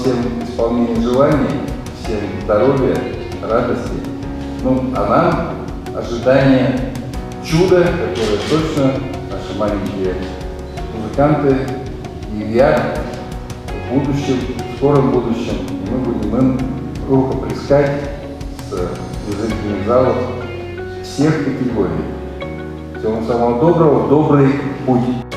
всем исполнения желаний, всем здоровья, радости. Ну, а нам ожидание чуда, которое точно наши маленькие музыканты и я в будущем, в скором будущем, мы будем им рукоплескать с зрительных залов всех категорий. Всего самого доброго, в добрый путь.